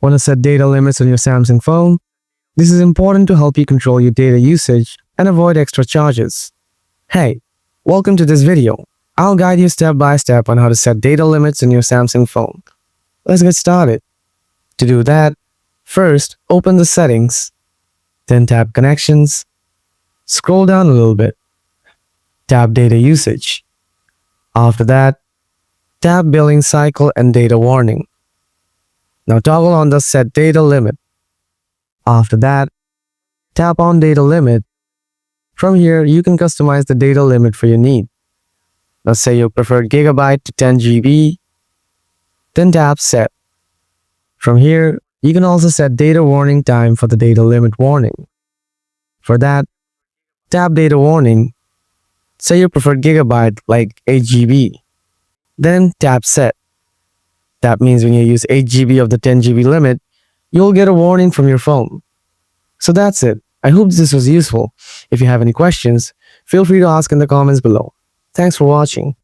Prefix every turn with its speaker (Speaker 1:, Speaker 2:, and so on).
Speaker 1: Want to set data limits on your Samsung phone? This is important to help you control your data usage and avoid extra charges. Hey, welcome to this video. I'll guide you step by step on how to set data limits on your Samsung phone. Let's get started. To do that, first open the settings, then tap connections, scroll down a little bit, tap data usage. After that, tap billing cycle and data warning. Now toggle on the set data limit. After that, tap on data limit. From here, you can customize the data limit for your need. Let's say you prefer gigabyte to 10 GB, then tap set. From here, you can also set data warning time for the data limit warning. For that, tap data warning. Say you prefer gigabyte like 8 GB. Then tap set. That means when you use 8 GB of the 10 GB limit, you'll get a warning from your phone. So that's it. I hope this was useful. If you have any questions, feel free to ask in the comments below. Thanks for watching.